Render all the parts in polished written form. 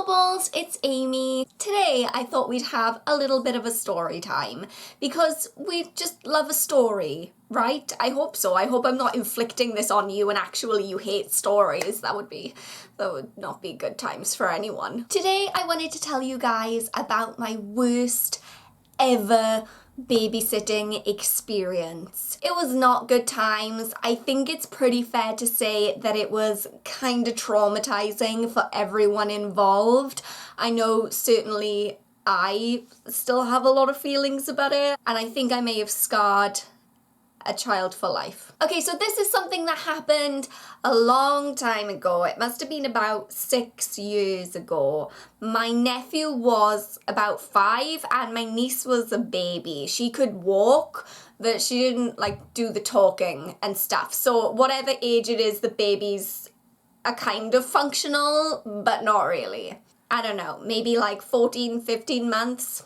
Oddballs, it's Amy. Today I thought we'd have a little bit of a story time because we just love a story, right? I hope so. I hope I'm not inflicting this on you and actually you hate stories. That would not be good times for anyone. Today I wanted to tell you guys about my worst ever babysitting experience. It was not good times. I think it's pretty fair to say that it was kind of traumatizing for everyone involved. I know certainly I still have a lot of feelings about it, and I think I may have scarred a child for life. Okay, so this is something that happened a long time ago. It must have been about 6 years ago. My nephew was about 5 and my niece was a baby. She could walk, but she didn't do the talking and stuff. So whatever age it is, the babies are kind of functional, but not really. I don't know, maybe 14, 15 months.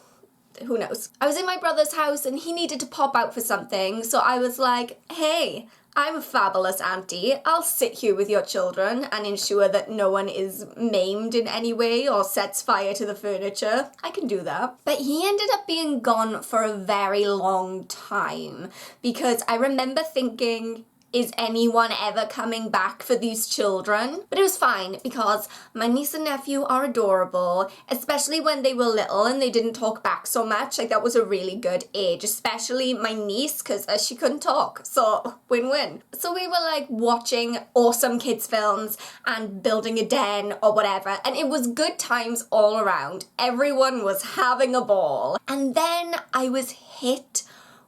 Who knows? I was in my brother's house and he needed to pop out for something, so I was like, hey, I'm a fabulous auntie. I'll sit here with your children and ensure that no one is maimed in any way or sets fire to the furniture. I can do that. But he ended up being gone for a very long time because I remember thinking, is anyone ever coming back for these children? But it was fine because my niece and nephew are adorable, especially when they were little and they didn't talk back so much. That was a really good age, especially my niece because she couldn't talk. So win-win. So we were watching awesome kids films and building a den or whatever. And it was good times all around. Everyone was having a ball. And then I was hit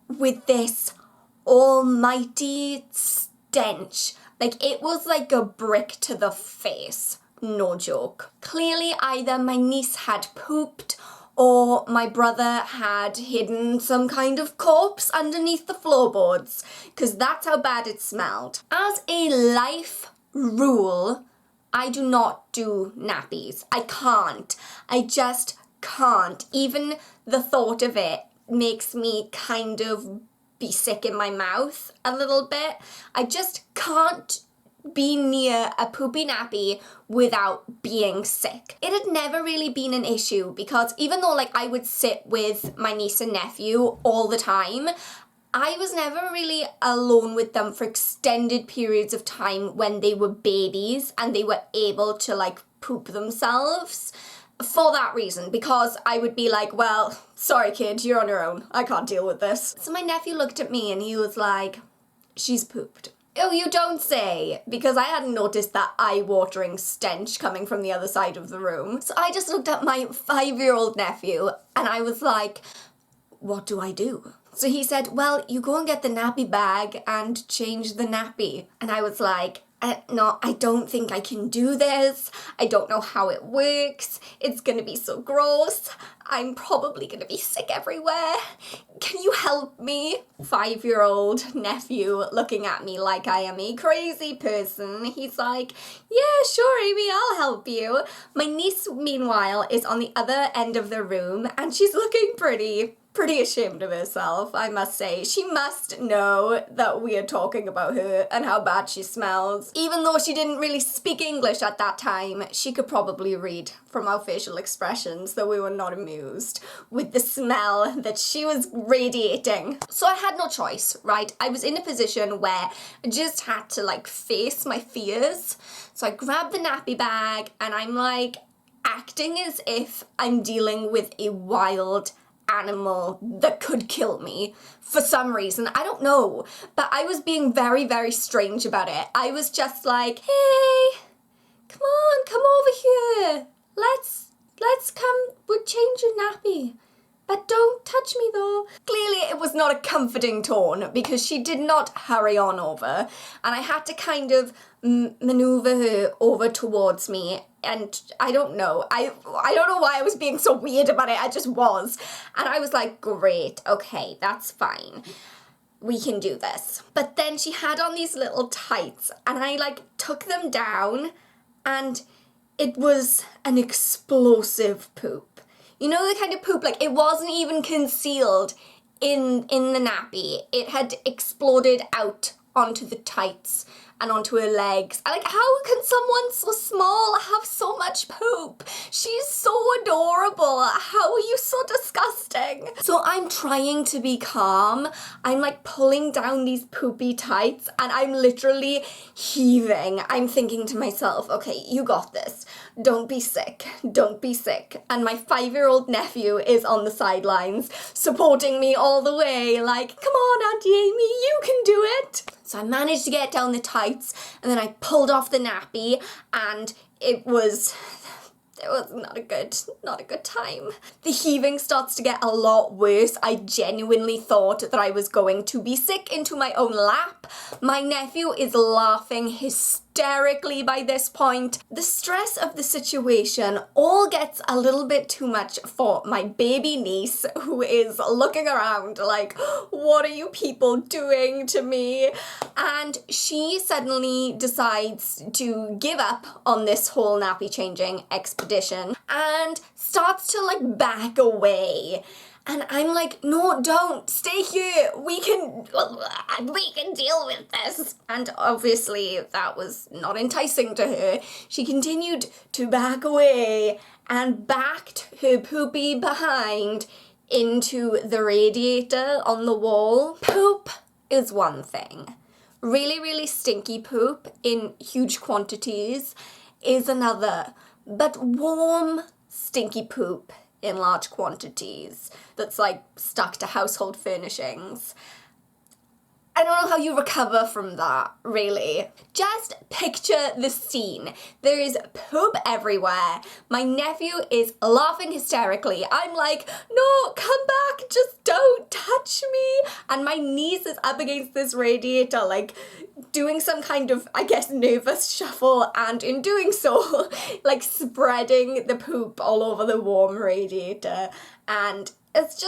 with this almighty stench. It was like a brick to the face. No joke. Clearly either my niece had pooped or my brother had hidden some kind of corpse underneath the floorboards, because that's how bad it smelled. As a life rule, I do not do nappies. I can't. I just can't. Even the thought of it makes me kind of be sick in my mouth a little bit. I just can't be near a poopy nappy without being sick. It had never really been an issue because even though I would sit with my niece and nephew all the time, I was never really alone with them for extended periods of time when they were babies and they were able to poop themselves. For that reason, because I would be like, well, sorry kid, you're on your own. I can't deal with this. So my nephew looked at me and he was like, she's pooped. Oh, you don't say, because I hadn't noticed that eye-watering stench coming from the other side of the room. So I just looked at my 5-year-old nephew and I was like, what do I do? So he said, well, you go and get the nappy bag and change the nappy. And I was like, no, I don't think I can do this. I don't know how it works. It's gonna be so gross. I'm probably gonna be sick everywhere. Can you help me? 5-year-old nephew looking at me like I am a crazy person. He's like, yeah, sure, Amy, I'll help you. My niece, meanwhile, is on the other end of the room and she's looking pretty ashamed of herself, I must say. She must know that we are talking about her and how bad she smells. Even though she didn't really speak English at that time, she could probably read from our facial expressions that we were not amused with the smell that she was radiating. So I had no choice, right? I was in a position where I just had to face my fears. So I grabbed the nappy bag and I'm acting as if I'm dealing with a wild animal that could kill me for some reason. I don't know, but I was being very, very strange about it. I was just like, hey, come over here. Let's come, we'll change your nappy. But don't touch me though. Clearly it was not a comforting tone because she did not hurry on over and I had to kind of maneuver her over towards me, and I don't know. I don't know why I was being so weird about it. I just was. And I was like, great, okay, that's fine. We can do this. But then she had on these little tights and I took them down and it was an explosive poop. You know the kind of poop, it wasn't even concealed in the nappy. It had exploded out onto the tights and onto her legs. Like, how can someone so small have so much poop? She's so adorable. How are you so disgusting? So I'm trying to be calm. I'm like pulling down these poopy tights and I'm literally heaving. I'm thinking to myself, okay, you got this. Don't be sick. Don't be sick. And my 5-year-old nephew is on the sidelines supporting me all the way. Like, come on, Auntie Amy, you can do it. So I managed to get down the tights and then I pulled off the nappy and it was not a good time. The heaving starts to get a lot worse. I genuinely thought that I was going to be sick into my own lap. My nephew is laughing hysterically by this point. The stress of the situation all gets a little bit too much for my baby niece, who is looking around like, what are you people doing to me? And she suddenly decides to give up on this whole nappy changing expedition and starts to like back away. And I'm like, no, don't, stay here. We can deal with this. And obviously that was not enticing to her. She continued to back away and backed her poopy behind into the radiator on the wall. Poop is one thing. Really, really stinky poop in huge quantities is another. But warm, stinky poop in large quantities that's like stuck to household furnishings, I don't know how you recover from that, really. Just picture the scene. There is poop everywhere. My nephew is laughing hysterically. I'm like, no, come back, just don't touch me. And my niece is up against this radiator, like, doing some kind of, I guess, nervous shuffle, and in doing so, like, spreading the poop all over the warm radiator. And it's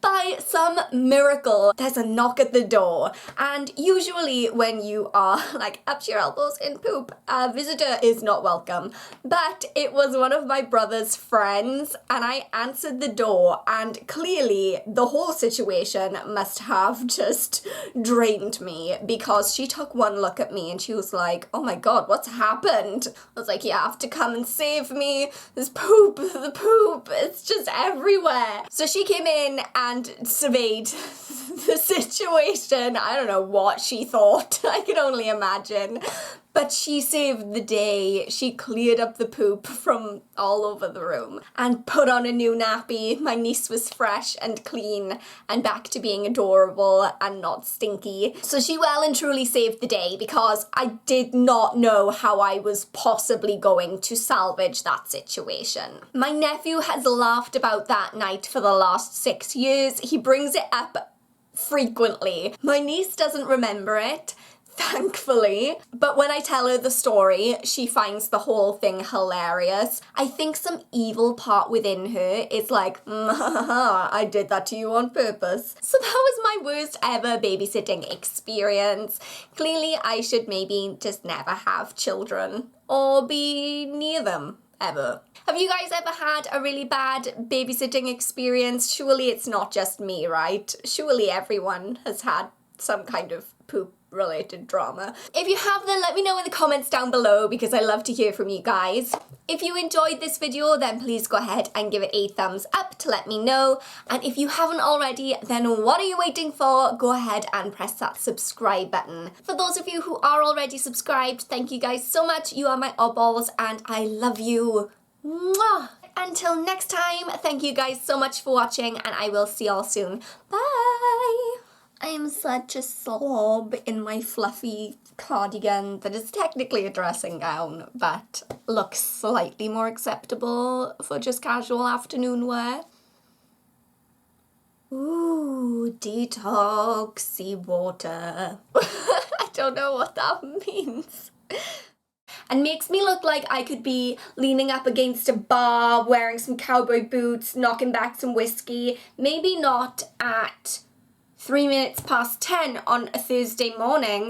by some miracle, there's a knock at the door, and usually when you are like up to your elbows in poop, a visitor is not welcome. But it was one of my brother's friends, and I answered the door, and clearly the whole situation must have just drained me, because she took one look at me and she was like, oh my god, what's happened? I was like, you have to come and save me. There's poop, the poop, it's just everywhere. So she came in and surveyed the situation. I don't know what she thought. I can only imagine. But she saved the day. She cleared up the poop from all over the room and put on a new nappy. My niece was fresh and clean and back to being adorable and not stinky. So she well and truly saved the day, because I did not know how I was possibly going to salvage that situation. My nephew has laughed about that night for the last 6 years. He brings it up frequently. My niece doesn't remember it, thankfully, but when I tell her the story, she finds the whole thing hilarious. I think some evil part within her is like, I did that to you on purpose. So that was my worst ever babysitting experience. Clearly, I should maybe just never have children or be near them ever. Have you guys ever had a really bad babysitting experience? Surely it's not just me, right? Surely everyone has had some kind of poop related drama. If you have, then let me know in the comments down below, because I love to hear from you guys. If you enjoyed this video, then please go ahead and give it a thumbs up to let me know. And if you haven't already, then what are you waiting for? Go ahead and press that subscribe button. For those of you who are already subscribed, thank you guys so much. You are my oddballs and I love you. Mwah! Until next time, thank you guys so much for watching, and I will see y'all soon. Bye! I am such a slob in my fluffy cardigan that is technically a dressing gown, but looks slightly more acceptable for just casual afternoon wear. Ooh, detoxy water. I don't know what that means. And makes me look like I could be leaning up against a bar, wearing some cowboy boots, knocking back some whiskey. Maybe not at 3 minutes past 10 on a Thursday morning.